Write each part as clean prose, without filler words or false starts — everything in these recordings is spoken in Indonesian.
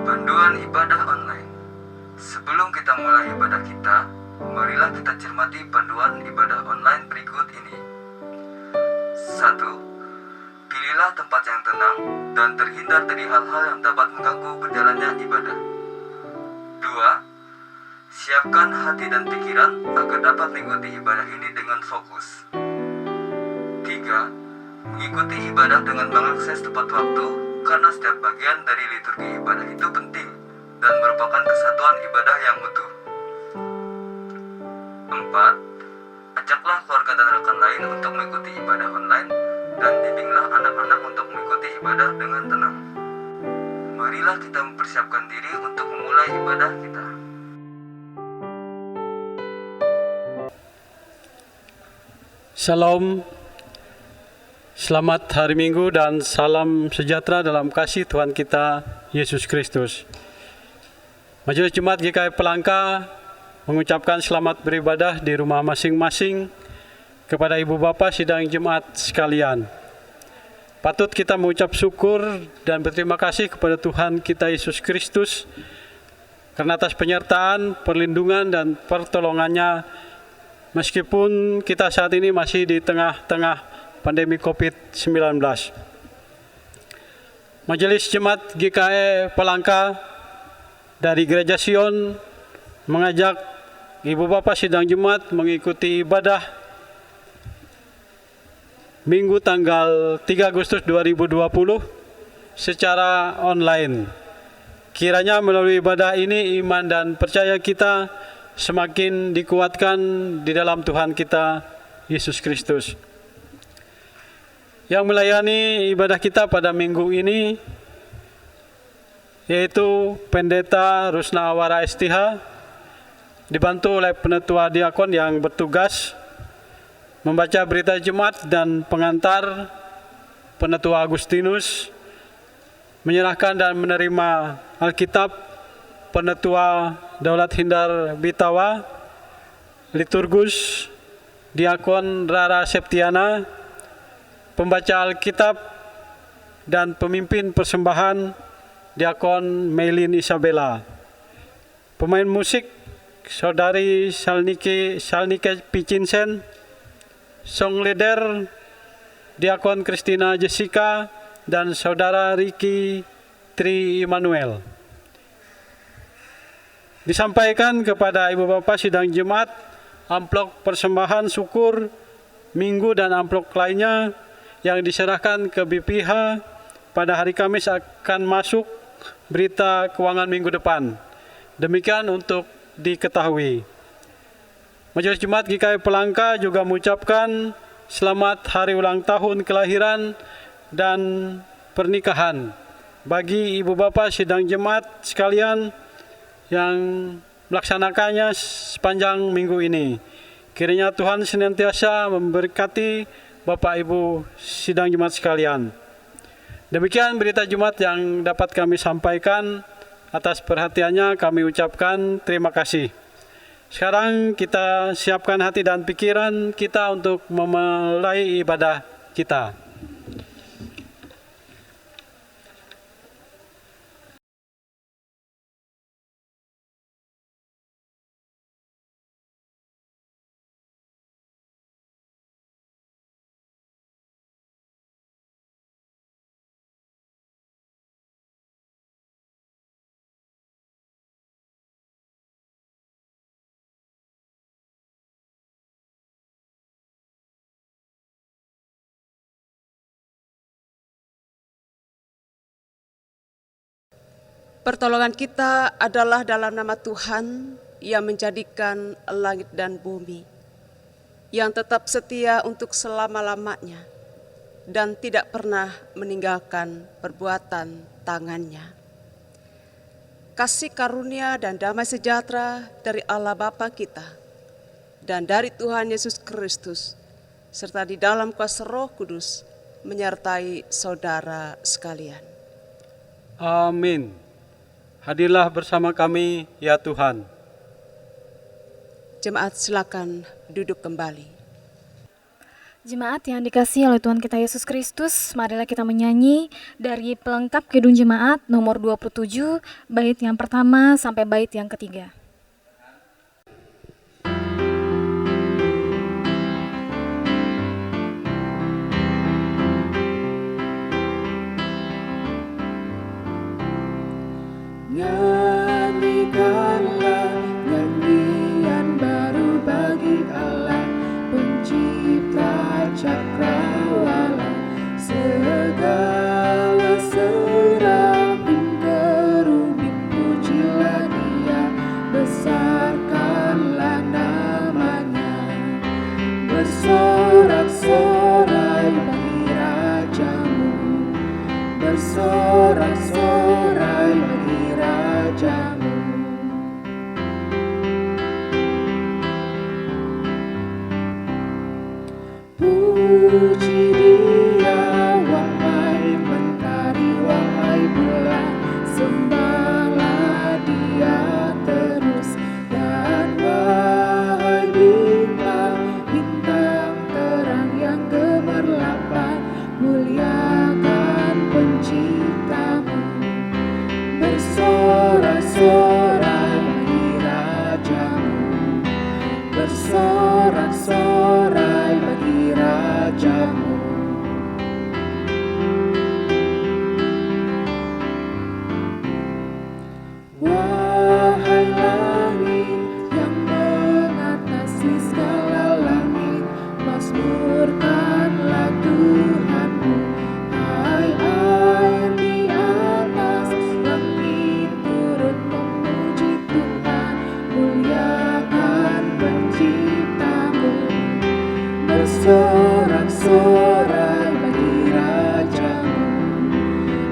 Panduan ibadah online. Sebelum kita mulai ibadah kita, marilah kita cermati panduan ibadah online berikut ini. 1. Pilihlah tempat yang tenang dan terhindar dari hal-hal yang dapat mengganggu berjalannya ibadah. 2. Siapkan hati dan pikiran agar dapat mengikuti ibadah ini dengan fokus. 3. Mengikuti ibadah dengan mengakses tepat waktu, karena setiap bagian dari liturgi ibadah itu penting dan merupakan kesatuan ibadah yang utuh. 4. Ajaklah keluarga dan rekan lain untuk mengikuti ibadah online dan bimbinglah anak-anak untuk mengikuti ibadah dengan tenang. Marilah kita mempersiapkan diri untuk memulai ibadah kita. Shalom, selamat hari Minggu dan salam sejahtera dalam kasih Tuhan kita Yesus Kristus. Majelis Jemaat GKI Pelangka mengucapkan selamat beribadah di rumah masing-masing kepada Ibu Bapa sidang Jemaat sekalian. Patut kita mengucap syukur dan berterima kasih kepada Tuhan kita Yesus Kristus karena atas penyertaan, perlindungan dan pertolongannya meskipun kita saat ini masih di tengah-tengah pandemi COVID-19. Majelis Jemaat GKI Pelangka dari Gereja Sion mengajak Ibu Bapa sidang Jemaat mengikuti ibadah Minggu tanggal 3 Agustus 2020 secara online. Kiranya melalui ibadah ini iman dan percaya kita semakin dikuatkan di dalam Tuhan kita Yesus Kristus. Yang melayani ibadah kita pada minggu ini yaitu Pendeta Rusna Awara STH, dibantu oleh penetua diakon yang bertugas membaca berita jemaat, dan pengantar Penetua Agustinus menyerahkan dan menerima Alkitab Penetua Daulat Hindar Bitawa, Liturgus Diakon Rara Septiana, pembaca Alkitab dan pemimpin persembahan Diakon Meilin Isabella, pemain musik Saudari Salnike Picinsen, song leader Diakon Christina Jessica dan Saudara Ricky Tri Immanuel. Disampaikan kepada Ibu Bapa sidang jemaat amplop persembahan syukur minggu dan amplop lainnya yang diserahkan ke BPH pada hari Kamis akan masuk berita keuangan minggu depan. Demikian untuk diketahui. Majelis Jemaat GKI Pelangka juga mengucapkan selamat hari ulang tahun kelahiran dan pernikahan bagi Ibu Bapa sidang jemaat sekalian yang melaksanakannya sepanjang minggu ini. Kiranya Tuhan senantiasa memberkati Bapak Ibu sidang jemaat sekalian. Demikian berita Jumat yang dapat kami sampaikan. Atas perhatiannya kami ucapkan terima kasih. Sekarang kita siapkan hati dan pikiran kita untuk memulai ibadah kita. Pertolongan kita adalah dalam nama Tuhan yang menjadikan langit dan bumi, yang tetap setia untuk selama-lamanya dan tidak pernah meninggalkan perbuatan tangannya. Kasih karunia dan damai sejahtera dari Allah Bapa kita dan dari Tuhan Yesus Kristus serta di dalam kuasa Roh Kudus menyertai saudara sekalian. Amin. Hadirlah bersama kami ya Tuhan. Jemaat silakan duduk kembali. Jemaat yang dikasihi oleh Tuhan kita Yesus Kristus, marilah kita menyanyi dari pelengkap Kidung Jemaat nomor 27, bait yang pertama sampai bait yang ketiga. Nyanyikanlah nyanyian baru bagi Allah, Pencipta cakrawala. Segala serafim kerubim pujilah Dia, besarkanlah namanya. Bersorak-sorai bagi Rajamu, bersorak-sorai bagi Rajamu. Puji Dia, wahai mentari, wahai bulan, sembahlah Dia terus. Dan wahai bintang-bintang terang yang gemerlapan, muliakan Penciptamu. Bersorak-sorai bagi Rajamu, bersorak-sorai bagi Rajamu. Wahai langit yang mengatasi segala langit, mazmurkanlah Tuhanmu. Hai air di atas langit, turut memuji Tuhan, muliakan Penciptamu. Bersorak-sorai bagi Rajamu,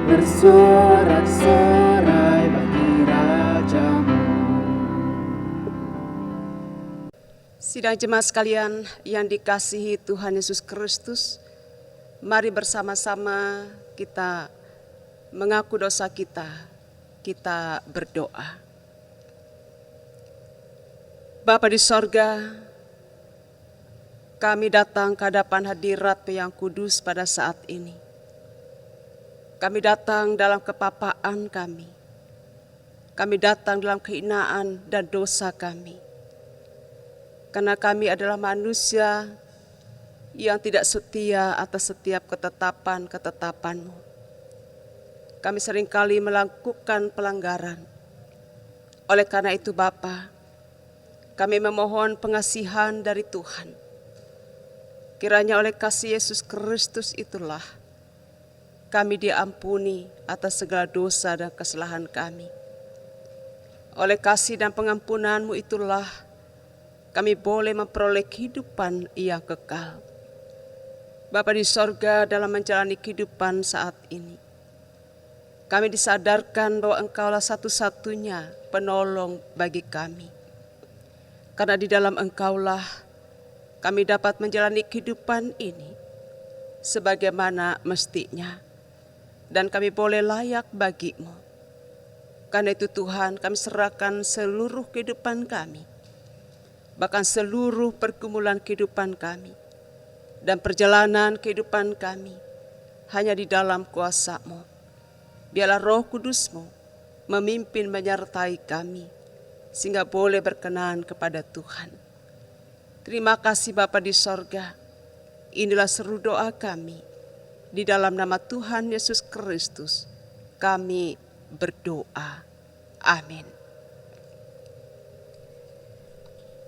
bersorak-sorai bagi Rajamu. Sidang jemaat sekalian yang dikasihi Tuhan Yesus Kristus, mari bersama-sama kita mengaku dosa kita berdoa. Bapa di sorga, kami datang ke hadapan hadirat-Mu yang kudus pada saat ini. Kami datang dalam kepapaan kami. Kami datang dalam kehinaan dan dosa kami. Karena kami adalah manusia yang tidak setia atas setiap ketetapan-ketetapan-Mu. Kami seringkali melakukan pelanggaran. Oleh karena itu Bapa, kami memohon pengasihan dari Tuhan. Kiranya oleh kasih Yesus Kristus itulah kami diampuni atas segala dosa dan kesalahan kami. Oleh kasih dan pengampunan-Mu itulah kami boleh memperoleh kehidupan yang kekal. Bapa di sorga, dalam menjalani kehidupan saat ini, kami disadarkan bahwa Engkaulah satu-satunya penolong bagi kami. Karena di dalam Engkaulah kami dapat menjalani kehidupan ini sebagaimana mestinya, dan kami boleh layak bagi-Mu. Karena itu Tuhan, kami serahkan seluruh kehidupan kami, bahkan seluruh pergumulan kehidupan kami dan perjalanan kehidupan kami hanya di dalam kuasa-Mu. Biarlah Roh Kudus-Mu memimpin menyertai kami sehingga boleh berkenan kepada Tuhan. Terima kasih Bapa di sorga. Inilah seru doa kami. Di dalam nama Tuhan Yesus Kristus kami berdoa. Amin.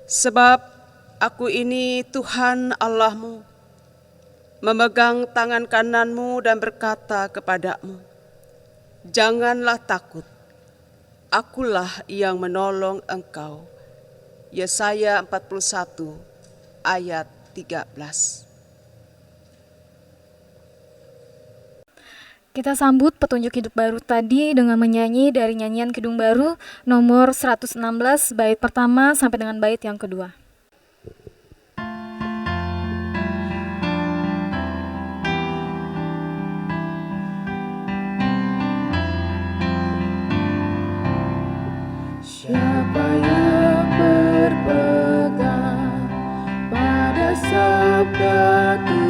Sebab aku ini Tuhan Allah-Mu, memegang tangan kanan-Mu dan berkata kepadamu, janganlah takut, akulah yang menolong engkau. Yesaya 41 ayat 13. Kita sambut petunjuk hidup baru tadi dengan menyanyi dari nyanyian Kidung Baru nomor 116 bait pertama sampai dengan bait yang kedua. Siapa yang berpegang pada sabda Tuhan,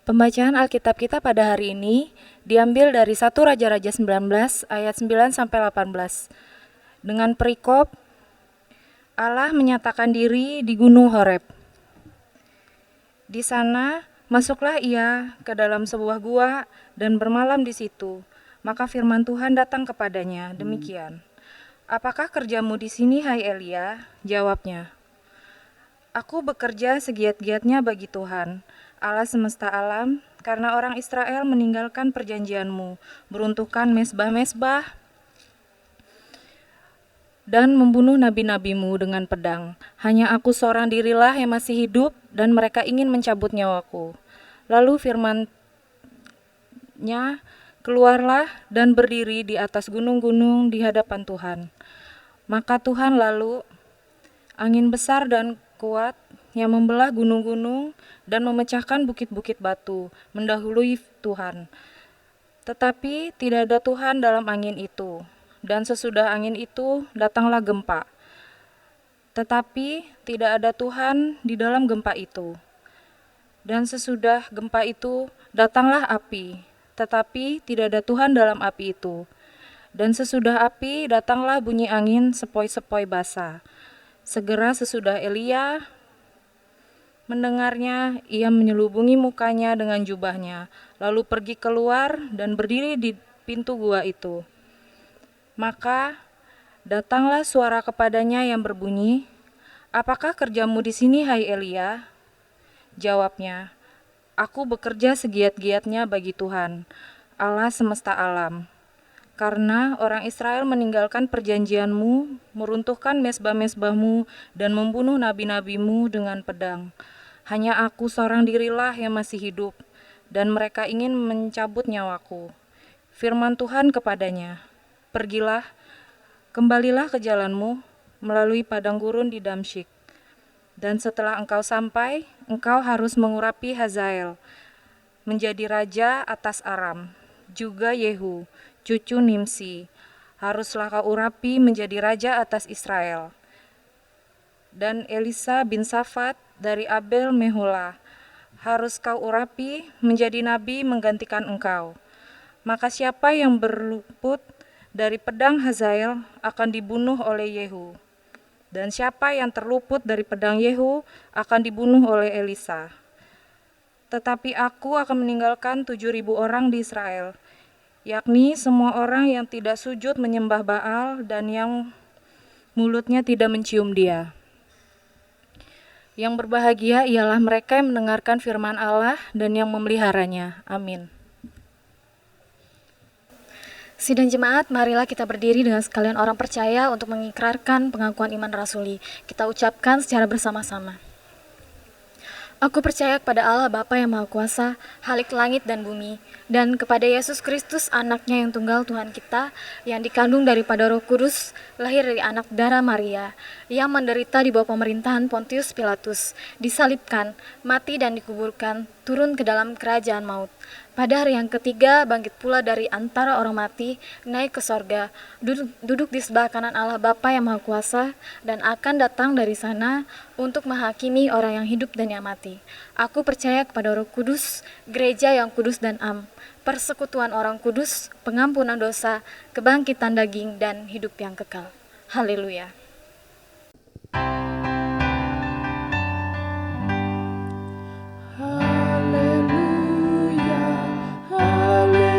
Pembacaan Alkitab kita pada hari ini diambil dari 1 Raja-Raja 19 ayat 9 sampai 18. Dengan perikop Allah menyatakan diri di Gunung Horeb. Di sana masuklah ia ke dalam sebuah gua dan bermalam di situ. Maka firman Tuhan datang kepadanya demikian. Apakah kerjamu di sini, hai Elia? Jawabnya, aku bekerja segiat-giatnya bagi Tuhan, Allah semesta alam, karena orang Israel meninggalkan perjanjianmu, meruntuhkan mesbah-mesbah, dan membunuh nabi-nabimu dengan pedang. Hanya aku seorang dirilah yang masih hidup, dan mereka ingin mencabut nyawaku. Lalu firman-Nya, keluarlah dan berdiri di atas gunung-gunung di hadapan Tuhan. Maka Tuhan lalu, angin besar dan kuat yang membelah gunung-gunung dan memecahkan bukit-bukit batu, mendahului Tuhan. Tetapi tidak ada Tuhan dalam angin itu, dan sesudah angin itu datanglah gempa. Tetapi tidak ada Tuhan di dalam gempa itu. Dan sesudah gempa itu datanglah api, tetapi tidak ada Tuhan dalam api itu. Dan sesudah api datanglah bunyi angin sepoi-sepoi basah. Segera sesudah Elia mendengarnya, ia menyelubungi mukanya dengan jubahnya, lalu pergi keluar dan berdiri di pintu gua itu. Maka datanglah suara kepadanya yang berbunyi, apakah kerjamu di sini, hai Elia? Jawabnya, aku bekerja segiat-giatnya bagi Tuhan, Allah semesta alam. Karena orang Israel meninggalkan perjanjianmu, meruntuhkan mesbah-mesbahmu, dan membunuh nabi-nabimu dengan pedang. Hanya aku seorang dirilah yang masih hidup, dan mereka ingin mencabut nyawaku. Firman Tuhan kepadanya, pergilah, kembalilah ke jalanmu, melalui padang gurun di Damsyik. Dan setelah engkau sampai, engkau harus mengurapi Hazael, menjadi raja atas Aram, juga Yehu, cucu Nimsi, haruslah kau urapi menjadi raja atas Israel. Dan Elisa bin Safat dari Abel Meholah, harus kau urapi menjadi nabi menggantikan engkau. Maka siapa yang berluput dari pedang Hazael akan dibunuh oleh Yehu. Dan siapa yang terluput dari pedang Yehu akan dibunuh oleh Elisa. Tetapi aku akan meninggalkan 7.000 orang di Israel, yakni semua orang yang tidak sujud menyembah Baal dan yang mulutnya tidak mencium dia. Yang berbahagia ialah mereka yang mendengarkan firman Allah dan yang memeliharanya. Amin. Sidang jemaat, marilah kita berdiri dengan sekalian orang percaya untuk mengikrarkan pengakuan iman rasuli. Kita ucapkan secara bersama-sama. Aku percaya kepada Allah Bapa yang Maha Kuasa, Khalik langit dan bumi, dan kepada Yesus Kristus, anaknya yang tunggal Tuhan kita, yang dikandung daripada Roh Kudus, lahir dari anak darah Maria, yang menderita di bawah pemerintahan Pontius Pilatus, disalibkan, mati dan dikuburkan, turun ke dalam kerajaan maut. Pada hari yang ketiga bangkit pula dari antara orang mati, naik ke sorga, duduk di sebelah kanan Allah Bapa yang Maha Kuasa, dan akan datang dari sana untuk menghakimi orang yang hidup dan yang mati. Aku percaya kepada Roh Kudus, gereja yang kudus dan am, persekutuan orang kudus, pengampunan dosa, kebangkitan daging, dan hidup yang kekal. Haleluya. Haleluya, haleluya,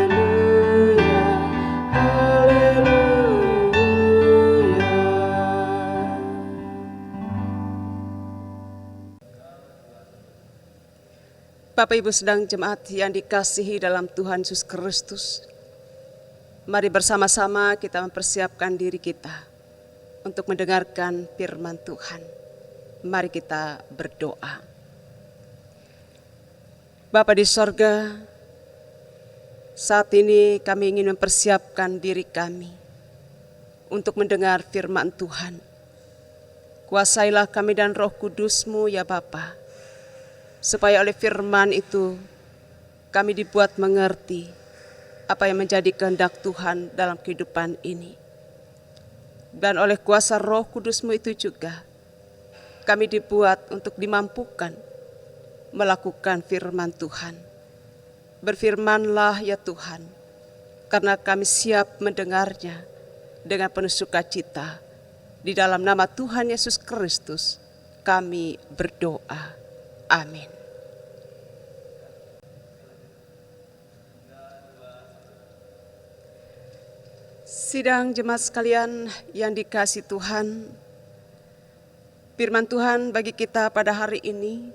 haleluya. Bapak Ibu sedang jemaat yang dikasihi dalam Tuhan Yesus Kristus, mari bersama-sama kita mempersiapkan diri kita untuk mendengarkan firman Tuhan. Mari kita berdoa. Bapa di sorga, saat ini kami ingin mempersiapkan diri kami untuk mendengar firman Tuhan. Kuasailah kami dan Roh Kudus-Mu ya Bapa, supaya oleh firman itu kami dibuat mengerti apa yang menjadi kehendak Tuhan dalam kehidupan ini. Dan oleh kuasa Roh Kudus-Mu itu juga kami dibuat untuk dimampukan melakukan firman Tuhan Berfirmanlah ya Tuhan, karena kami siap mendengarnya dengan penuh sukacita. Di dalam nama Tuhan Yesus Kristus kami berdoa. Amin. Sidang jemaat sekalian yang dikasihi Tuhan, firman Tuhan bagi kita pada hari ini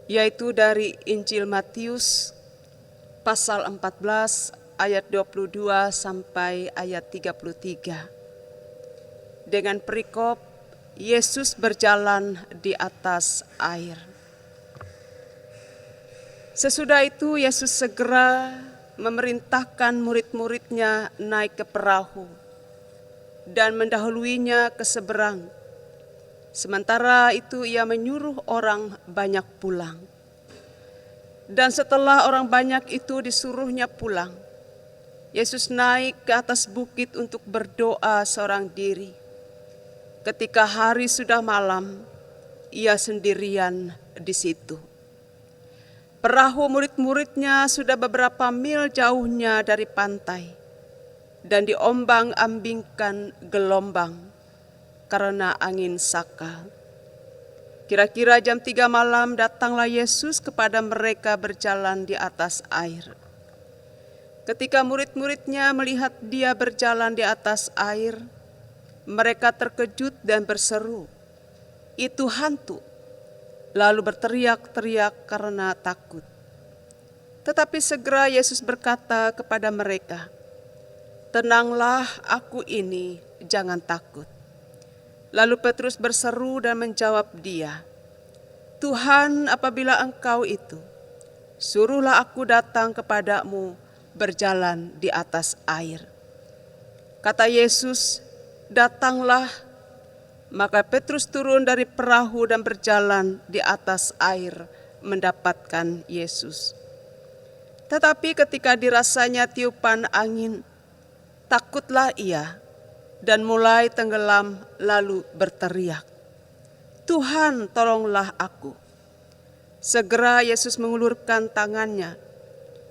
yaitu dari Injil Matius pasal 14 ayat 22 sampai ayat 33. Dengan perikop Yesus berjalan di atas air. Sesudah itu Yesus segera memerintahkan murid-muridnya naik ke perahu dan mendahuluinya ke seberang. Sementara itu ia menyuruh orang banyak pulang. Dan setelah orang banyak itu disuruhnya pulang, Yesus naik ke atas bukit untuk berdoa seorang diri. Ketika hari sudah malam, ia sendirian di situ. Perahu murid-muridnya sudah beberapa mil jauhnya dari pantai dan diombang-ambingkan gelombang karena angin sakal. Kira-kira jam 3 malam datanglah Yesus kepada mereka berjalan di atas air. Ketika murid-muridnya melihat dia berjalan di atas air, mereka terkejut dan berseru, "Itu hantu!" Lalu berteriak-teriak karena takut. Tetapi segera Yesus berkata kepada mereka, "Tenanglah, aku ini, jangan takut." Lalu Petrus berseru dan menjawab dia, "Tuhan, apabila Engkau itu, suruhlah aku datang kepadamu berjalan di atas air." Kata Yesus, "Datanglah." Maka Petrus turun dari perahu dan berjalan di atas air mendapatkan Yesus. Tetapi ketika dirasanya tiupan angin, takutlah ia dan mulai tenggelam lalu berteriak, "Tuhan, tolonglah aku." Segera Yesus mengulurkan tangannya,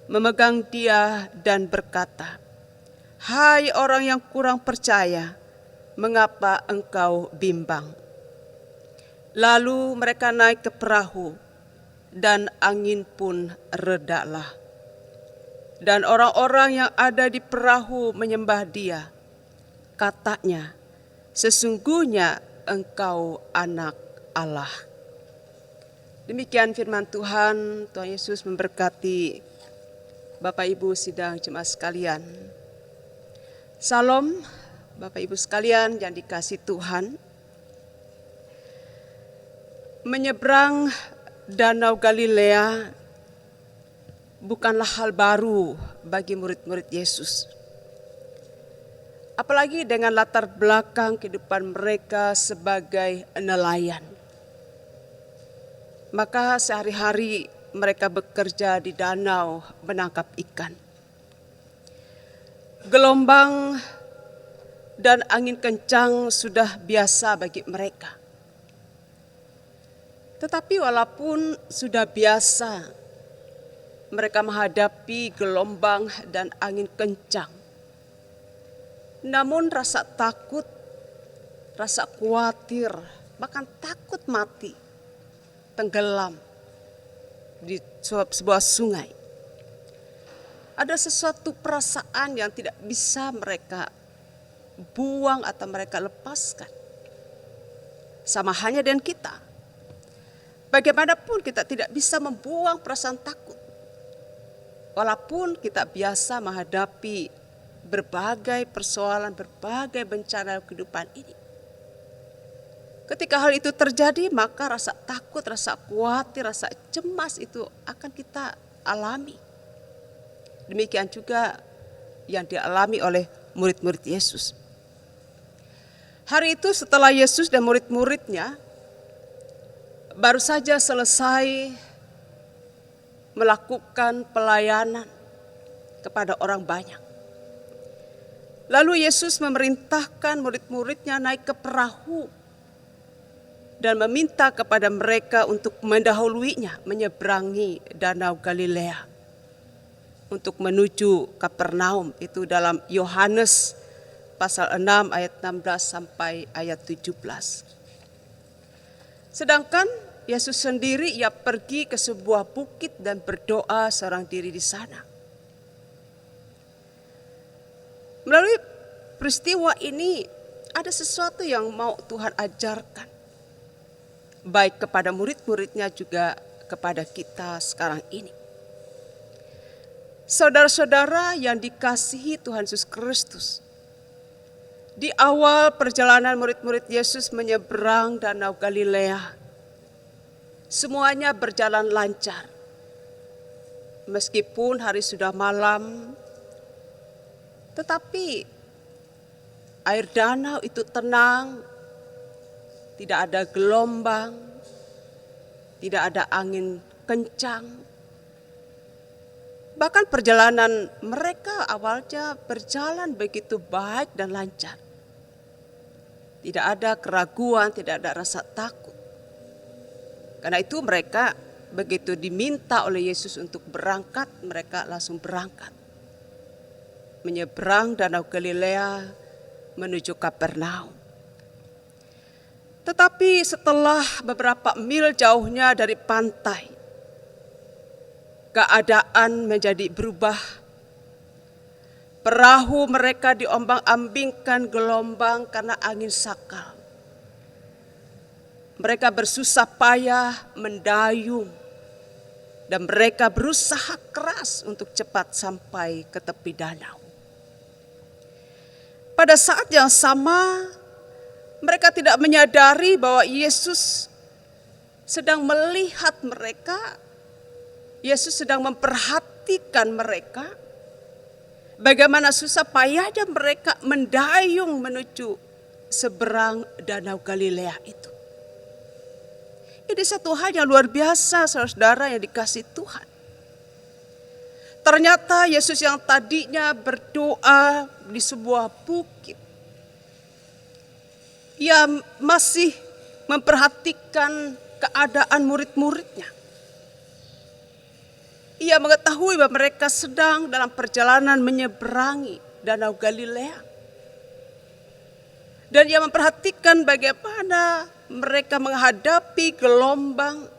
memegang dia dan berkata, "Hai orang yang kurang percaya, mengapa engkau bimbang?" Lalu mereka naik ke perahu dan angin pun redalah. Dan orang-orang yang ada di perahu menyembah dia. Katanya, "Sesungguhnya engkau anak Allah." Demikian firman Tuhan. Tuhan Yesus memberkati Bapak Ibu sidang jemaat sekalian. Salam Bapak Ibu sekalian yang dikasihi Tuhan. Menyeberang Danau Galilea bukanlah hal baru bagi murid-murid Yesus. Apalagi dengan latar belakang kehidupan mereka sebagai nelayan. Maka sehari-hari mereka bekerja di danau menangkap ikan. Gelombang dan angin kencang sudah biasa bagi mereka. Tetapi walaupun sudah biasa mereka menghadapi gelombang dan angin kencang, namun rasa takut, rasa khawatir, bahkan takut mati, tenggelam di sebuah sungai. Ada sesuatu perasaan yang tidak bisa mereka buang atau mereka lepaskan. Sama halnya dengan kita. Bagaimanapun kita tidak bisa membuang perasaan takut. Walaupun kita biasa menghadapi berbagai persoalan, berbagai bencana kehidupan ini. Ketika hal itu terjadi, maka rasa takut, rasa khawatir, rasa cemas itu akan kita alami. Demikian juga yang dialami oleh murid-murid Yesus. Hari itu setelah Yesus dan murid-muridnya baru saja selesai melakukan pelayanan kepada orang banyak. Lalu Yesus memerintahkan murid-muridnya naik ke perahu dan meminta kepada mereka untuk mendahuluinya menyeberangi Danau Galilea. untuk menuju Kapernaum, itu dalam Yohanes pasal 6 ayat 16 sampai ayat 17. Sedangkan Yesus sendiri ia pergi ke sebuah bukit dan berdoa seorang diri di sana. Melalui peristiwa ini ada sesuatu yang mau Tuhan ajarkan, baik kepada murid-muridnya juga kepada kita sekarang ini. Saudara-saudara yang dikasihi Tuhan Yesus Kristus, di awal perjalanan murid-murid Yesus menyeberang Danau Galilea, semuanya berjalan lancar. Meskipun hari sudah malam, tetapi air danau itu tenang, tidak ada gelombang, tidak ada angin kencang. Bahkan perjalanan mereka awalnya berjalan begitu baik dan lancar. Tidak ada keraguan, tidak ada rasa takut. Karena itu mereka begitu diminta oleh Yesus untuk berangkat, mereka langsung berangkat. Menyeberang Danau Galilea menuju Kapernaum. Tetapi setelah beberapa mil jauhnya dari pantai, keadaan menjadi berubah. Perahu mereka diombang-ambingkan gelombang karena angin sakal. Mereka bersusah payah mendayung dan mereka berusaha keras untuk cepat sampai ke tepi danau. Pada saat yang sama, mereka tidak menyadari bahwa Yesus sedang melihat mereka. Yesus sedang memperhatikan mereka. Bagaimana susah payahnya mereka mendayung menuju seberang Danau Galilea itu. Ini satu hal yang luar biasa, saudara yang dikasihi Tuhan. Ternyata Yesus yang tadinya berdoa di sebuah bukit, ia masih memperhatikan keadaan murid-muridnya. Ia mengetahui bahwa mereka sedang dalam perjalanan menyeberangi Danau Galilea. Dan ia memperhatikan bagaimana mereka menghadapi gelombang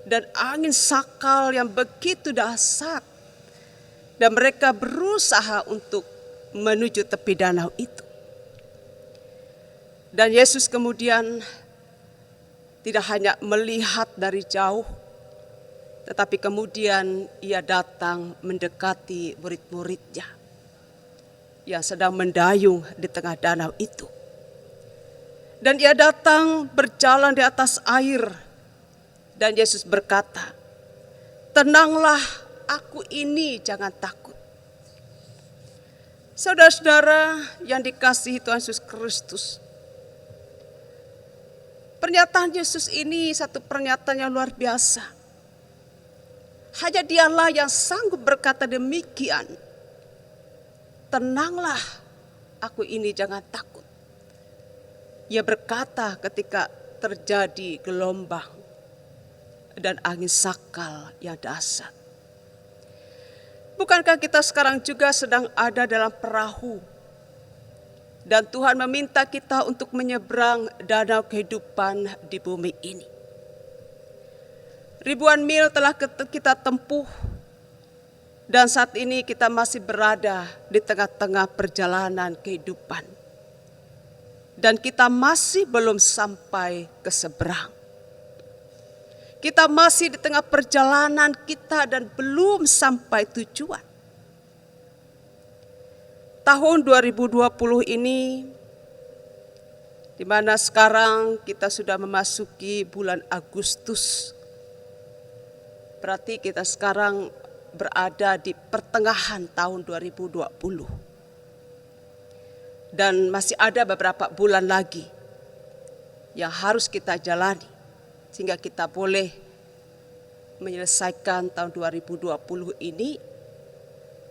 dan angin sakal yang begitu dahsyat. Dan mereka berusaha untuk menuju tepi danau itu. Dan Yesus kemudian tidak hanya melihat dari jauh, tetapi kemudian ia datang mendekati murid-muridnya yang sedang mendayung di tengah danau itu. Dan ia datang berjalan di atas air. Dan Yesus berkata, "Tenanglah, aku ini, jangan takut." Saudara-saudara yang dikasihi Tuhan Yesus Kristus, pernyataan Yesus ini satu pernyataan yang luar biasa. Hanya dialah yang sanggup berkata demikian. Tenanglah, aku ini, jangan takut. Ia berkata ketika terjadi gelombang dan angin sakal yang dahsyat. Bukankah kita sekarang juga sedang ada dalam perahu? Dan Tuhan meminta kita untuk menyeberang danau kehidupan di bumi ini. Ribuan mil telah kita tempuh dan saat ini kita masih berada di tengah-tengah perjalanan kehidupan. Dan kita masih belum sampai ke seberang. Kita masih di tengah perjalanan kita dan belum sampai tujuan. Tahun 2020 ini, di mana sekarang kita sudah memasuki bulan Agustus. Berarti kita sekarang berada di pertengahan tahun 2020. Dan masih ada beberapa bulan lagi yang harus kita jalani. Sehingga kita boleh menyelesaikan tahun 2020 ini.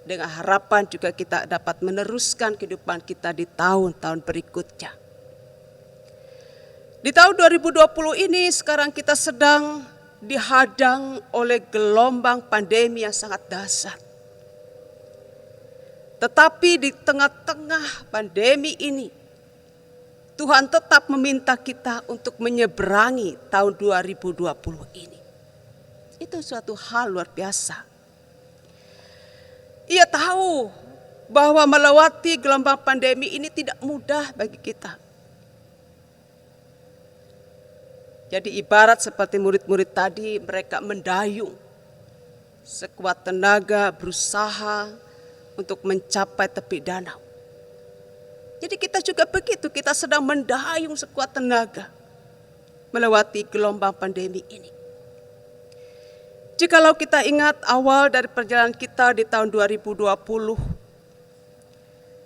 Dengan harapan juga kita dapat meneruskan kehidupan kita di tahun-tahun berikutnya. Di tahun 2020 ini sekarang kita sedang dihadang oleh gelombang pandemi yang sangat dahsyat. Tetapi di tengah-tengah pandemi ini, Tuhan tetap meminta kita untuk menyeberangi tahun 2020 ini. Itu suatu hal luar biasa. Ia tahu bahwa melewati gelombang pandemi ini tidak mudah bagi kita. Jadi ibarat seperti murid-murid tadi, mereka mendayung sekuat tenaga berusaha untuk mencapai tepi danau. Jadi kita juga begitu, kita sedang mendayung sekuat tenaga melewati gelombang pandemi ini. Jikalau kita ingat awal dari perjalanan kita di tahun 2020,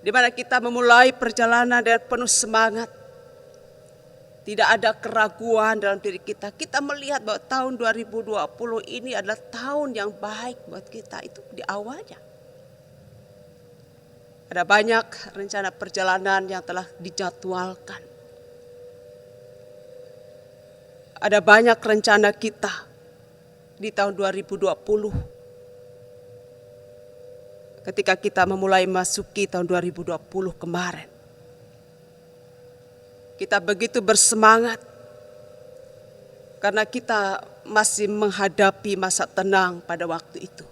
di mana kita memulai perjalanan dengan penuh semangat, tidak ada keraguan dalam diri kita. Kita melihat bahwa tahun 2020 ini adalah tahun yang baik buat kita, itu di awalnya. Ada banyak rencana perjalanan yang telah dijadwalkan. Ada banyak rencana kita di tahun 2020. Ketika kita memulai masuki tahun 2020 kemarin. Kita begitu bersemangat karena kita masih menghadapi masa tenang pada waktu itu.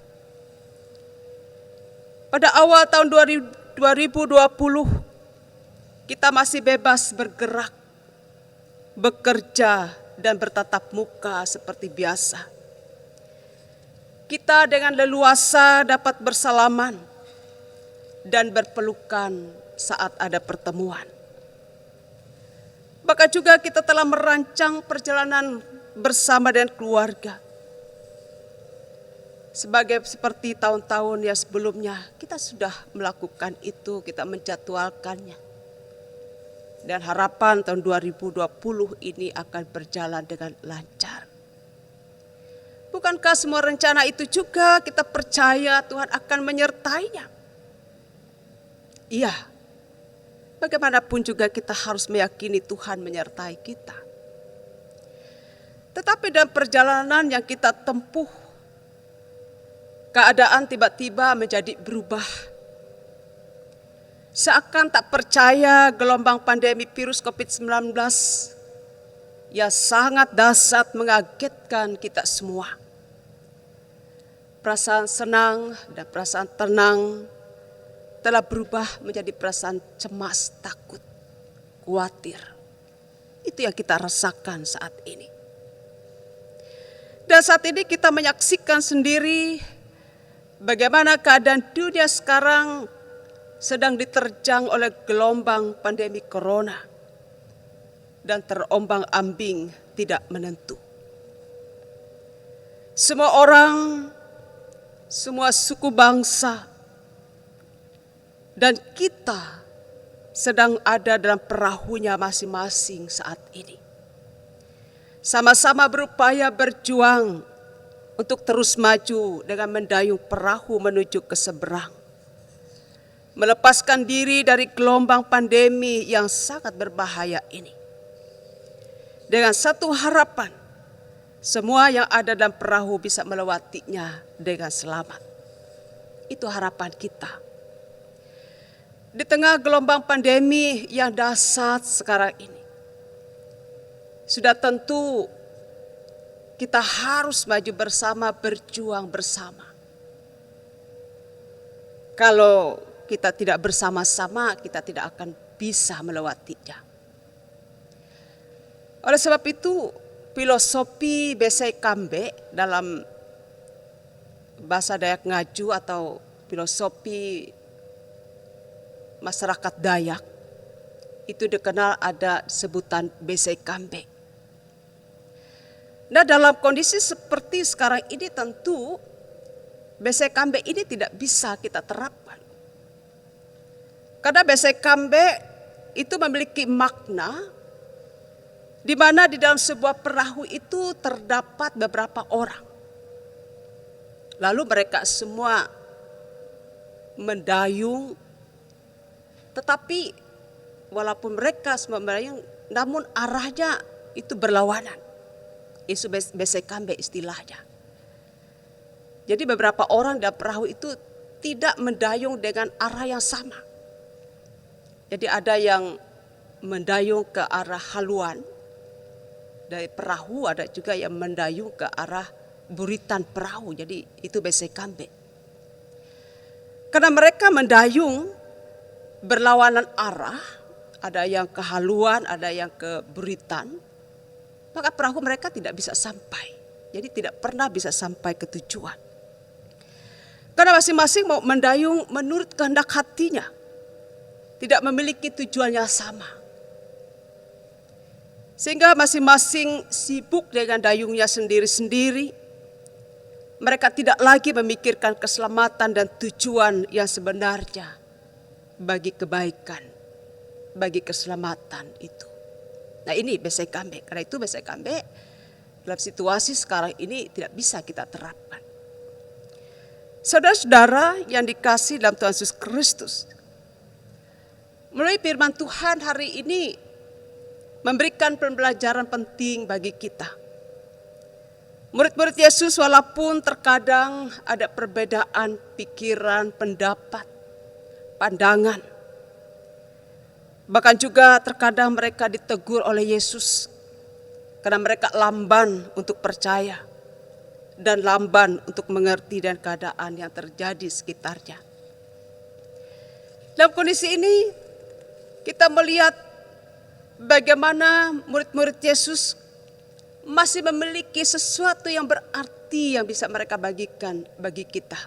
Pada awal tahun 2020, kita masih bebas bergerak, bekerja, dan bertatap muka seperti biasa. Kita dengan leluasa dapat bersalaman dan berpelukan saat ada pertemuan. Bahkan juga kita telah merancang perjalanan bersama dengan keluarga. Seperti tahun-tahun yang sebelumnya, kita sudah melakukan itu, kita menjadwalkannya. Dan harapan tahun 2020 ini akan berjalan dengan lancar. Bukankah semua rencana itu juga kita percaya Tuhan akan menyertainya? Iya. Bagaimanapun juga kita harus meyakini Tuhan menyertai kita. Tetapi dalam perjalanan yang kita tempuh, keadaan tiba-tiba menjadi berubah. Seakan tak percaya gelombang pandemi virus COVID-19 yang sangat dahsyat mengagetkan kita semua. Perasaan senang dan perasaan tenang telah berubah menjadi perasaan cemas, takut, khawatir. Itu yang kita rasakan saat ini. Dan saat ini kita menyaksikan sendiri bagaimana keadaan dunia sekarang sedang diterjang oleh gelombang pandemi corona dan terombang-ambing tidak menentu. Semua orang, semua suku bangsa, dan kita sedang ada dalam perahunya masing-masing saat ini. Sama-sama berupaya berjuang untuk terus maju dengan mendayung perahu menuju ke seberang. Melepaskan diri dari gelombang pandemi yang sangat berbahaya ini. Dengan satu harapan, semua yang ada dalam perahu bisa melewatinya dengan selamat. Itu harapan kita. Di tengah gelombang pandemi yang dahsyat sekarang ini, sudah tentu kita harus maju bersama, berjuang bersama. Kalau kita tidak bersama-sama, kita tidak akan bisa melewatinya. Oleh sebab itu, filosofi Besai Kambe dalam bahasa Dayak Ngaju atau filosofi masyarakat Dayak itu dikenal ada sebutan Besai Kambe. Nah, dalam kondisi seperti sekarang ini tentu Besai Kambe ini tidak bisa kita terapkan. Karena Besai Kambe itu memiliki makna di mana di dalam sebuah perahu itu terdapat beberapa orang. Lalu mereka semua mendayung, tetapi walaupun mereka semua mendayung, namun arahnya itu berlawanan. Isu besekambe istilahnya. Jadi beberapa orang dalam perahu itu tidak mendayung dengan arah yang sama. Jadi ada yang mendayung ke arah haluan dari perahu, ada juga yang mendayung ke arah buritan perahu. Jadi itu besekambe. Karena mereka mendayung berlawanan arah, ada yang ke haluan, ada yang ke buritan, maka perahu mereka tidak bisa sampai. Jadi tidak pernah bisa sampai ke tujuan. Karena masing-masing mau mendayung menurut kehendak hatinya, tidak memiliki tujuan yang sama. Sehingga masing-masing sibuk dengan dayungnya sendiri-sendiri. Mereka tidak lagi memikirkan keselamatan dan tujuan yang sebenarnya bagi kebaikan, bagi keselamatan itu. Nah ini besekambe, karena itu besekambe dalam situasi sekarang ini tidak bisa kita terapkan. Saudara-saudara yang dikasihi dalam Tuhan Yesus Kristus, melalui firman Tuhan hari ini memberikan pembelajaran penting bagi kita. Murid-murid Yesus walaupun terkadang ada perbedaan pikiran, pendapat, pandangan. Bahkan juga terkadang mereka ditegur oleh Yesus karena mereka lamban untuk percaya dan lamban untuk mengerti dan keadaan yang terjadi sekitarnya. Dalam kondisi ini kita melihat bagaimana murid-murid Yesus masih memiliki sesuatu yang berarti yang bisa mereka bagikan bagi kita,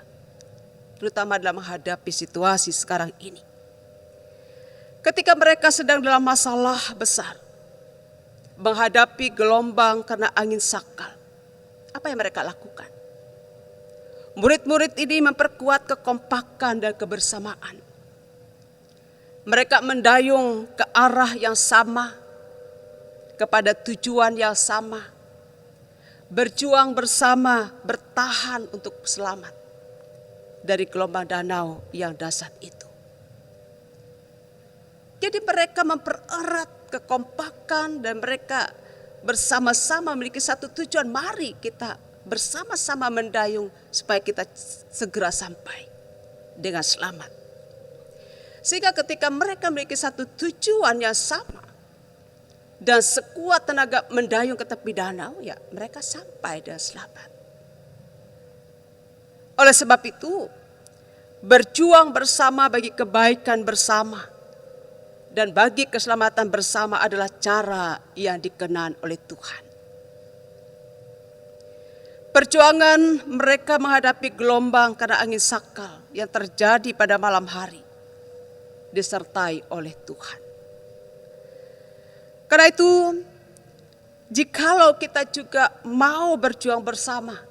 terutama dalam menghadapi situasi sekarang ini. Ketika mereka sedang dalam masalah besar, menghadapi gelombang karena angin sakal, apa yang mereka lakukan? Murid-murid ini memperkuat kekompakan dan kebersamaan. Mereka mendayung ke arah yang sama, kepada tujuan yang sama, berjuang bersama, bertahan untuk selamat dari gelombang danau yang dahsyat itu. Jadi mereka mempererat kekompakan dan mereka bersama-sama memiliki satu tujuan. Mari kita bersama-sama mendayung supaya kita segera sampai dengan selamat. Sehingga ketika mereka memiliki satu tujuan yang sama, dan sekuat tenaga mendayung ke tepi danau, ya mereka sampai dengan selamat. Oleh sebab itu, berjuang bersama bagi kebaikan bersama dan bagi keselamatan bersama adalah cara yang dikenan oleh Tuhan. Perjuangan mereka menghadapi gelombang karena angin sakal yang terjadi pada malam hari disertai oleh Tuhan. Karena itu, jikalau kita juga mau berjuang bersama,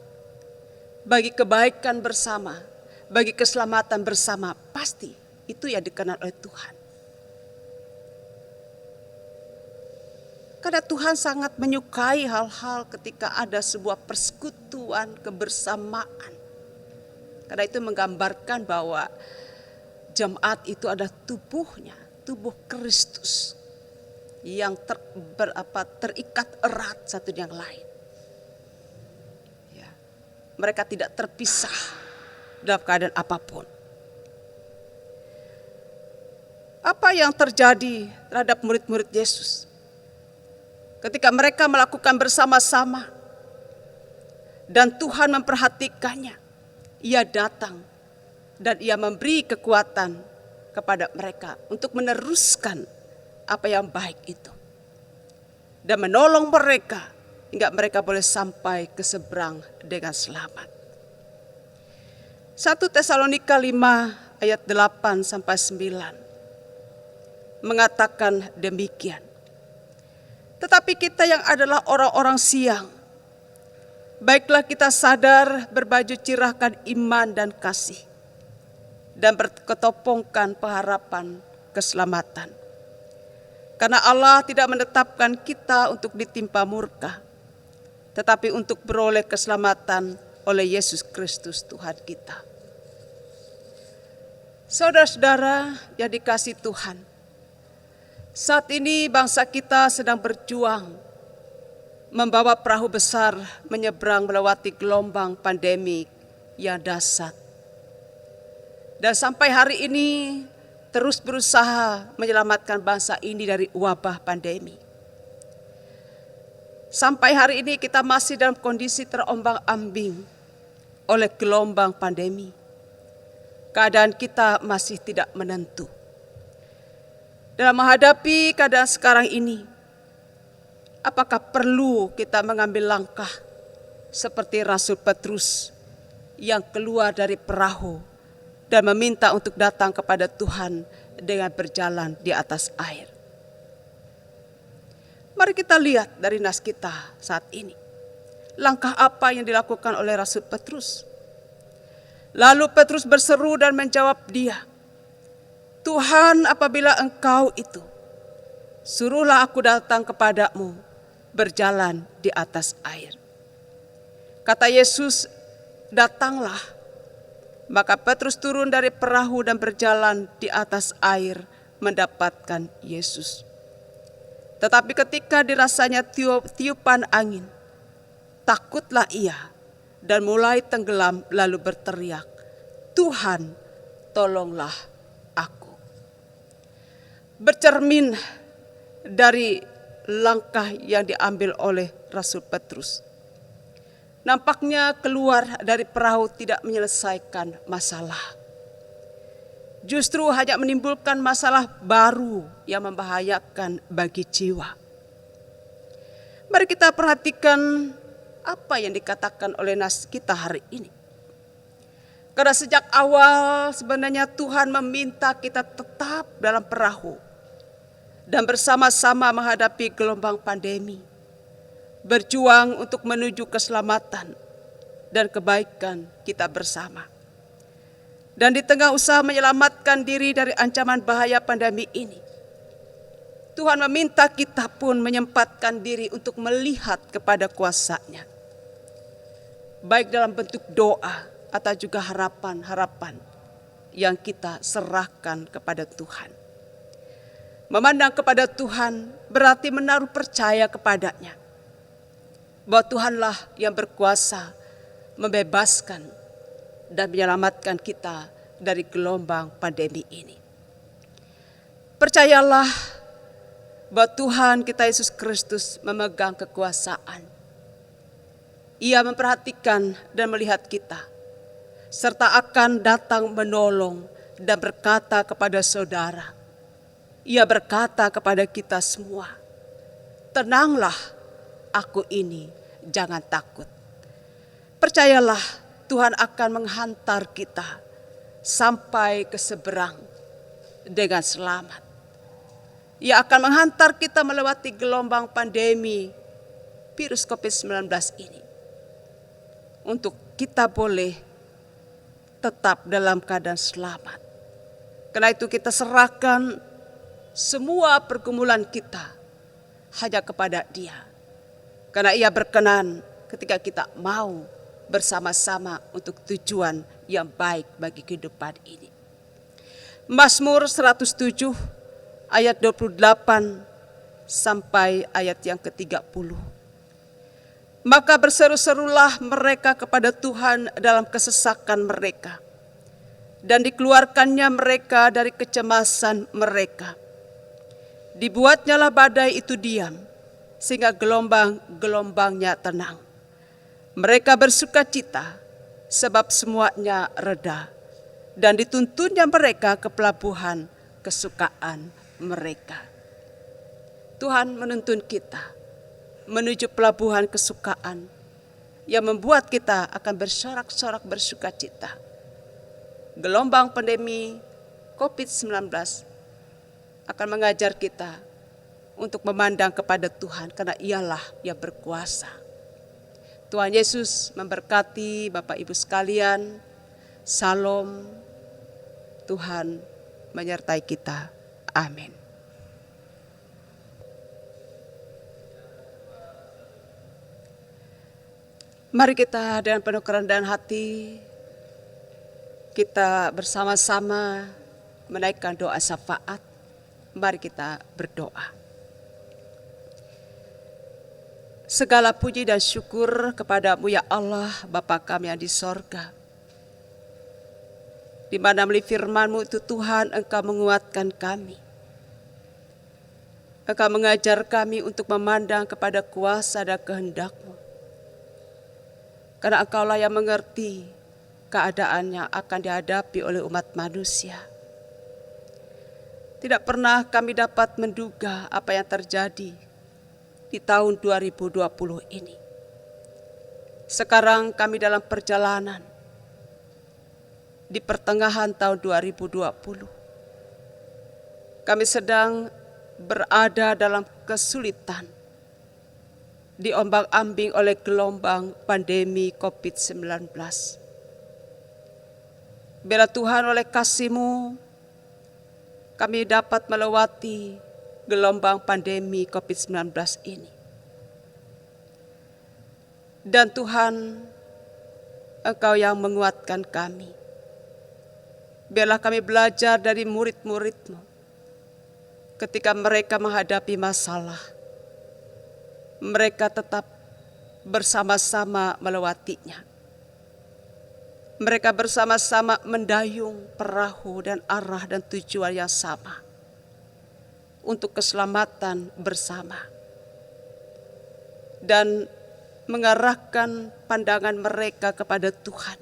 bagi kebaikan bersama, bagi keselamatan bersama, pasti itu yang dikenal oleh Tuhan. Karena Tuhan sangat menyukai hal-hal ketika ada sebuah persekutuan kebersamaan. Karena itu menggambarkan bahwa jemaat itu adalah tubuhnya, tubuh Kristus, yang terikat erat satu yang lain. Ya. Mereka tidak terpisah dalam keadaan apapun. Apa yang terjadi terhadap murid-murid Yesus ketika mereka melakukan bersama-sama dan Tuhan memperhatikannya? Ia datang dan ia memberi kekuatan kepada mereka untuk meneruskan apa yang baik itu dan menolong mereka hingga mereka boleh sampai ke seberang dengan selamat. 1 Tesalonika 5 ayat 8 sampai 9 mengatakan demikian. Tetapi kita yang adalah orang-orang siang, baiklah kita sadar berbaju cirahkan iman dan kasih dan berketopongkan pengharapan keselamatan. Karena Allah tidak menetapkan kita untuk ditimpa murka, tetapi untuk beroleh keselamatan oleh Yesus Kristus Tuhan kita. Saudara-saudara yang dikasihi Tuhan, saat ini bangsa kita sedang berjuang membawa perahu besar menyeberang melewati gelombang pandemi yang dahsyat. Dan sampai hari ini terus berusaha menyelamatkan bangsa ini dari wabah pandemi. Sampai hari ini kita masih dalam kondisi terombang-ambing oleh gelombang pandemi. Keadaan kita masih tidak menentu. Dalam menghadapi keadaan sekarang ini, apakah perlu kita mengambil langkah seperti Rasul Petrus yang keluar dari perahu dan meminta untuk datang kepada Tuhan dengan berjalan di atas air? Mari kita lihat dari nas kita saat ini. Langkah apa yang dilakukan oleh Rasul Petrus? Lalu Petrus berseru dan menjawab dia, Tuhan, apabila Engkau itu, suruhlah aku datang kepadamu berjalan di atas air. Kata Yesus, datanglah. Maka Petrus turun dari perahu dan berjalan di atas air mendapatkan Yesus. Tetapi ketika dirasanya tiupan angin, takutlah ia dan mulai tenggelam lalu berteriak, Tuhan, tolonglah aku. Bercermin dari langkah yang diambil oleh Rasul Petrus, nampaknya keluar dari perahu tidak menyelesaikan masalah. Justru hanya menimbulkan masalah baru yang membahayakan bagi jiwa. Mari kita perhatikan apa yang dikatakan oleh nas kita hari ini. Karena sejak awal sebenarnya Tuhan meminta kita tetap dalam perahu dan bersama-sama menghadapi gelombang pandemi, berjuang untuk menuju keselamatan dan kebaikan kita bersama. Dan di tengah usaha menyelamatkan diri dari ancaman bahaya pandemi ini, Tuhan meminta kita pun menyempatkan diri untuk melihat kepada kuasa-Nya. Baik dalam bentuk doa atau juga harapan-harapan yang kita serahkan kepada Tuhan. Memandang kepada Tuhan berarti menaruh percaya kepada-Nya. Bahwa Tuhanlah yang berkuasa membebaskan dan menyelamatkan kita dari gelombang pandemi ini. Percayalah bahwa Tuhan kita Yesus Kristus memegang kekuasaan. Ia memperhatikan dan melihat kita, serta akan datang menolong dan berkata kepada saudara. Ia berkata kepada kita semua, tenanglah, aku ini, jangan takut. Percayalah, Tuhan akan menghantar kita sampai ke seberang dengan selamat. Ia akan menghantar kita melewati gelombang pandemi virus COVID-19 ini. Untuk kita boleh tetap dalam keadaan selamat. Karena itu kita serahkan semua pergumulan kita hanya kepada Dia. Karena Ia berkenan ketika kita mau bersama-sama untuk tujuan yang baik bagi kehidupan ini. Mazmur 107 ayat 28 sampai ayat yang ke-30. Maka berseru-serulah mereka kepada Tuhan dalam kesesakan mereka, dan dikeluarkannya mereka dari kecemasan mereka. Dibuatnyalah badai itu diam, sehingga gelombang-gelombangnya tenang. Mereka bersukacita sebab semuanya reda, dan dituntunnya mereka ke pelabuhan kesukaan mereka. Tuhan menuntun kita menuju pelabuhan kesukaan yang membuat kita akan bersorak-sorak bersukacita. Gelombang pandemi COVID-19 akan mengajar kita untuk memandang kepada Tuhan karena Ialah yang berkuasa. Tuhan Yesus memberkati Bapak Ibu sekalian. Salam. Tuhan menyertai kita. Amin. Mari kita dengan penuh kerendahan hati, kita bersama-sama menaikkan doa syafaat. Mari kita berdoa. Segala puji dan syukur kepadamu ya Allah, Bapa kami yang di sorga. Di mana melalui firman-Mu itu Tuhan, Engkau menguatkan kami. Engkau mengajar kami untuk memandang kepada kuasa dan kehendak-Mu. Karena Engkaulah yang mengerti keadaan yang akan dihadapi oleh umat manusia. Tidak pernah kami dapat menduga apa yang terjadi di tahun 2020 ini. Sekarang kami dalam perjalanan di pertengahan tahun 2020. Kami sedang berada dalam kesulitan, diombang-ambing oleh gelombang pandemi COVID-19. Bila Tuhan oleh kasih-Mu, kami dapat melewati gelombang pandemi COVID-19 ini. Dan Tuhan, Engkau yang menguatkan kami. Biarlah kami belajar dari murid-murid-Mu. Ketika mereka menghadapi masalah, mereka tetap bersama-sama melewatinya. Mereka bersama-sama mendayung perahu dan arah dan tujuan yang sama untuk keselamatan bersama. Dan mengarahkan pandangan mereka kepada Tuhan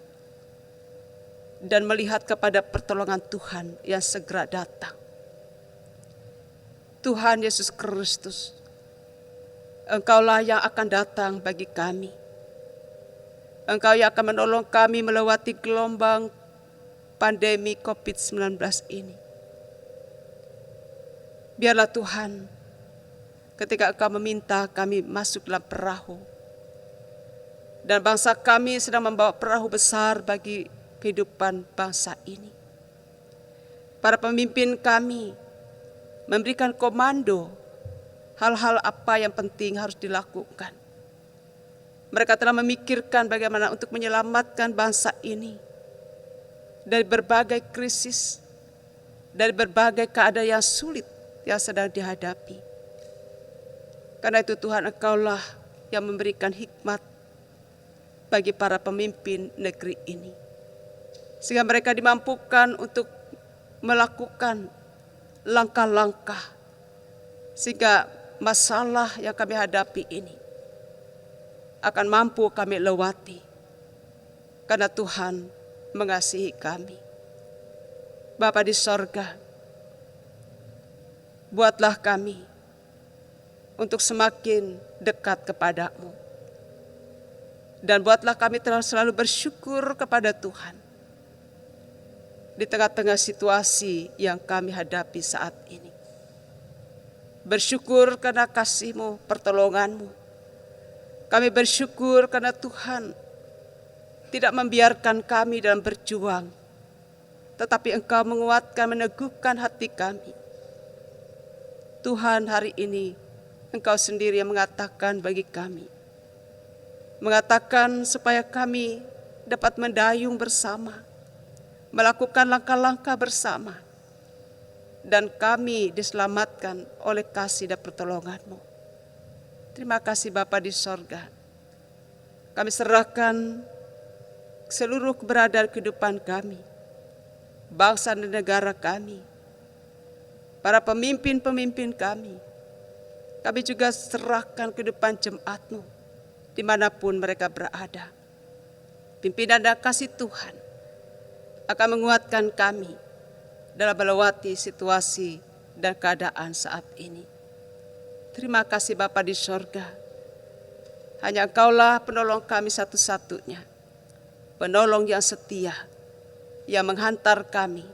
dan melihat kepada pertolongan Tuhan yang segera datang. Tuhan Yesus Kristus, Engkaulah yang akan datang bagi kami. Engkau yang akan menolong kami melewati gelombang pandemi COVID-19 ini. Biarlah Tuhan, ketika Engkau meminta kami masuk dalam perahu, dan bangsa kami sedang membawa perahu besar bagi kehidupan bangsa ini. Para pemimpin kami memberikan komando hal-hal apa yang penting harus dilakukan. Mereka telah memikirkan bagaimana untuk menyelamatkan bangsa ini dari berbagai krisis, dari berbagai keadaan yang sulit yang sedang dihadapi. Karena itu Tuhan, Engkaulah yang memberikan hikmat bagi para pemimpin negeri ini, sehingga mereka dimampukan untuk melakukan langkah-langkah sehingga masalah yang kami hadapi ini akan mampu kami lewati, karena Tuhan mengasihi kami. Bapa di sorga, buatlah kami untuk semakin dekat kepada-Mu, dan buatlah kami selalu bersyukur kepada Tuhan di tengah-tengah situasi yang kami hadapi saat ini. Bersyukur karena kasih-Mu, pertolongan-Mu. Kami bersyukur karena Tuhan tidak membiarkan kami dalam berjuang, tetapi Engkau menguatkan, meneguhkan hati kami. Tuhan, hari ini Engkau sendiri yang mengatakan bagi kami, mengatakan supaya kami dapat mendayung bersama, melakukan langkah-langkah bersama, dan kami diselamatkan oleh kasih dan pertolongan-Mu. Terima kasih Bapa di sorga. Kami serahkan seluruh keberadaan kehidupan kami, bangsa dan negara kami, para pemimpin-pemimpin kami. Kami juga serahkan kehidupan jemaat-Mu dimanapun mereka berada. Pimpinan dan kasih Tuhan akan menguatkan kami dalam melewati situasi dan keadaan saat ini. Terima kasih Bapa di sorga. Hanya Engkaulah penolong kami satu-satunya, penolong yang setia, yang menghantar kami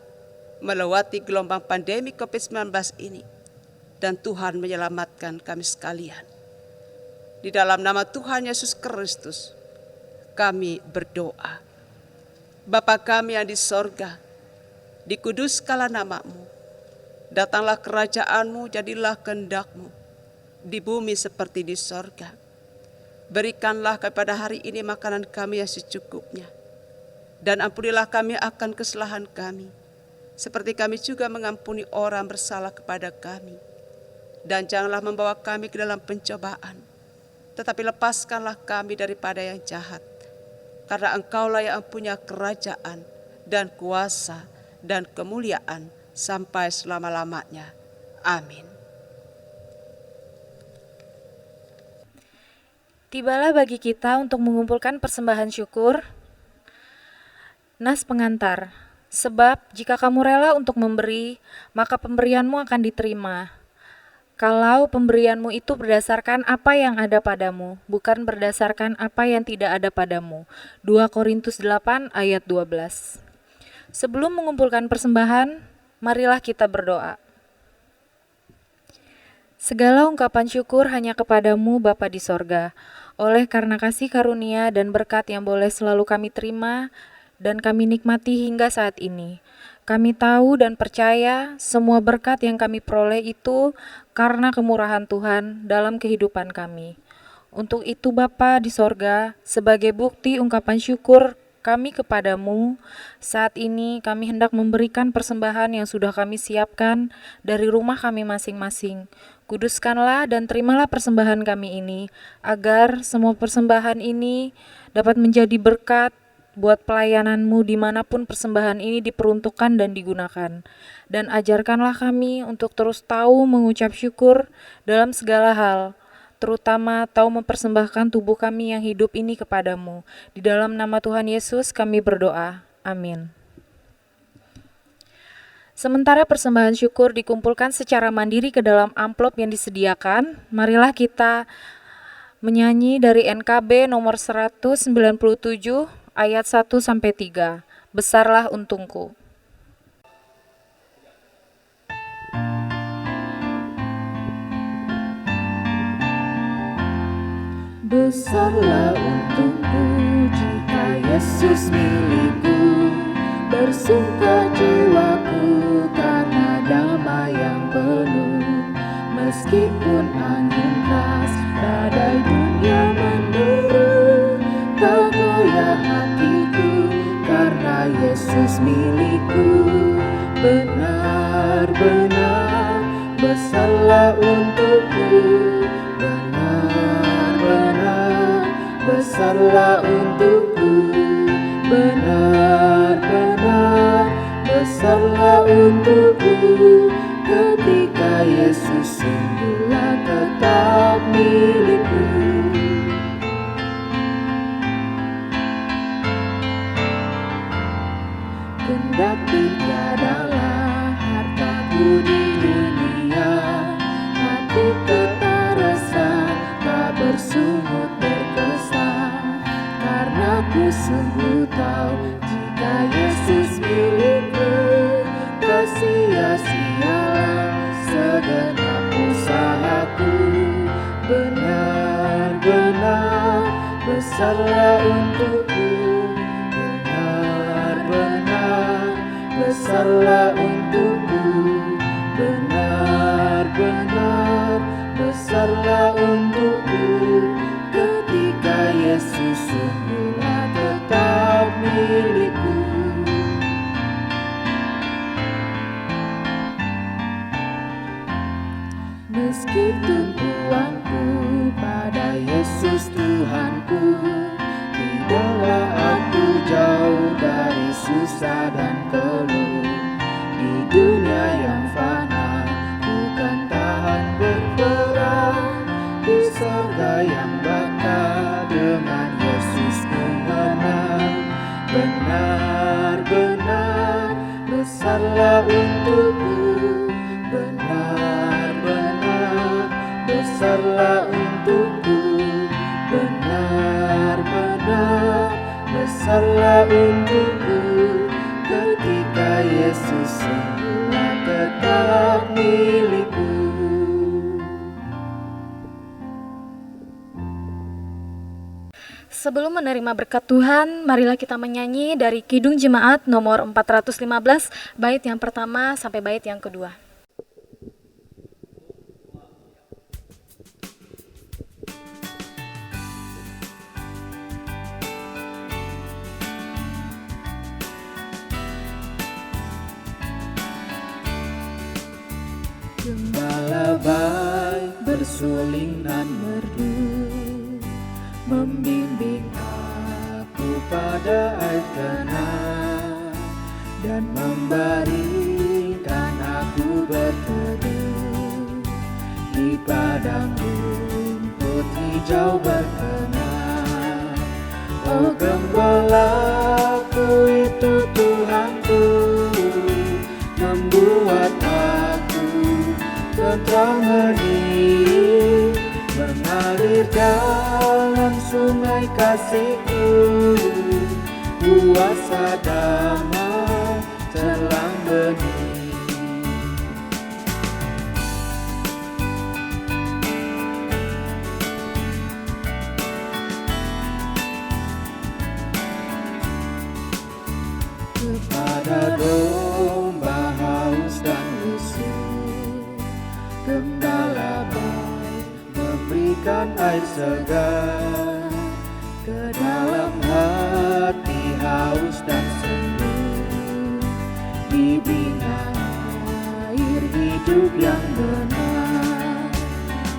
melewati gelombang pandemi COVID-19 ini, dan Tuhan menyelamatkan kami sekalian. Di dalam nama Tuhan Yesus Kristus, kami berdoa. Bapa kami yang di sorga, dikuduskanlah nama-Mu, datanglah kerajaan-Mu, jadilah kehendak-Mu, di bumi seperti di sorga. Berikanlah kepada hari ini makanan kami yang secukupnya, dan ampunilah kami akan kesalahan kami, seperti kami juga mengampuni orang bersalah kepada kami. Dan janganlah membawa kami ke dalam pencobaan, tetapi lepaskanlah kami daripada yang jahat. Karena Engkaulah yang punya kerajaan dan kuasa dan kemuliaan sampai selama-lamanya. Amin. Tibalah bagi kita untuk mengumpulkan persembahan syukur. Nas pengantar. Sebab jika kamu rela untuk memberi, maka pemberianmu akan diterima. Kalau pemberianmu itu berdasarkan apa yang ada padamu, bukan berdasarkan apa yang tidak ada padamu. 2 Korintus 8 ayat 12. Sebelum mengumpulkan persembahan, marilah kita berdoa. Segala ungkapan syukur hanya kepadamu Bapa di sorga, oleh karena kasih karunia dan berkat yang boleh selalu kami terima dan kami nikmati hingga saat ini. Kami tahu dan percaya semua berkat yang kami peroleh itu karena kemurahan Tuhan dalam kehidupan kami. Untuk itu Bapa di sorga, sebagai bukti ungkapan syukur kami kepadamu, saat ini kami hendak memberikan persembahan yang sudah kami siapkan dari rumah kami masing-masing. Kuduskanlah dan terimalah persembahan kami ini, agar semua persembahan ini dapat menjadi berkat buat pelayananmu dimanapun persembahan ini diperuntukkan dan digunakan. Dan ajarkanlah kami untuk terus tahu mengucap syukur dalam segala hal, terutama tahu mempersembahkan tubuh kami yang hidup ini kepadamu. Di dalam nama Tuhan Yesus kami berdoa. Amin. Sementara persembahan syukur dikumpulkan secara mandiri ke dalam amplop yang disediakan, marilah kita menyanyi dari NKB nomor 197 ayat 1-3. Besarlah untungku. Besarlah untungku jika Yesus milikku, bersuka jiwaku karena damai yang penuh. Meskipun angin keras, badai dunia menderu, tak goyah hatiku karena Yesus milikku. Benar-benar besarlah untukku, benar-benar besarlah untukku, benar-benar besarlah untukku. Ketika Yesus sungguhlah tetap milikku. Kendati tiadalah hartaku di dunia, hati tetap resah, tak bersungut berkesan. Karena ku sungguh tahu jika Yesus milikku, tak sia-sialah segenap usahaku. Benar-benar besarlah untukku, benar-benar besarlah untukku, benar-benar besarlah untukku. Ketika Yesus sungguhlah tetap milikku. Meskipun uangku pada Yesus Tuhanku, tidaklah aku jauh dari susah dan keluh. Di dunia yang fana, bukan tahan berperang. Di sorga yang bakal dengan Yesus ku menang. Benar-benar besarlah untukku, benar-benar besarlah untukku, benar-benar besarlah untukku. Ketika Yesus sungguhlah tetap milikku. Sebelum menerima berkat Tuhan, marilah kita menyanyi dari Kidung Jemaat nomor 415, bait yang pertama sampai bait yang kedua. Gembala baik bersuling dan merdu, membimbing aku pada air tenang, dan membaringkan aku berteduh di padang rumput hijau berkenan. Oh, gembalaku itu Tuhanku, membuat aku tentram hening, mengalir dalam sungai kasih-Ku, kuasa damai terang bening. Kepada domba haus dan lusuh, gembala baik memberikan air segar. Ke dalam hati haus dan sendu, dibina air hidup yang benar.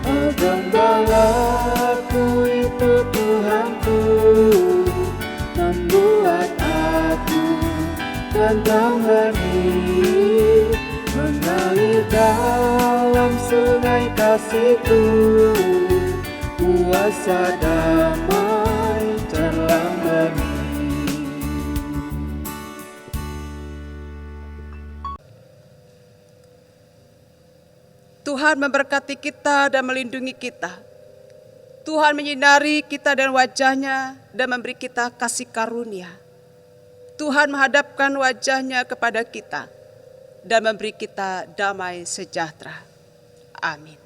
Oh, gembalaku itu Tuhanku, membuat aku tentram hening, mengalir dalam sungai kasih-Ku, kuasa damai terang bening. Tuhan memberkati kita dan melindungi kita. Tuhan menyinari kita dan wajah-Nya dan memberi kita kasih karunia. Tuhan menghadapkan wajah-Nya kepada kita dan memberi kita damai sejahtera. Amin.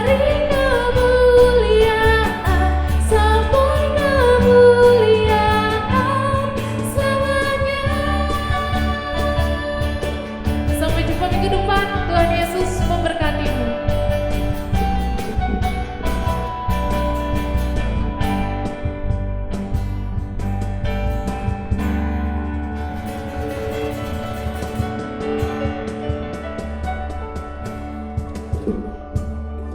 Mari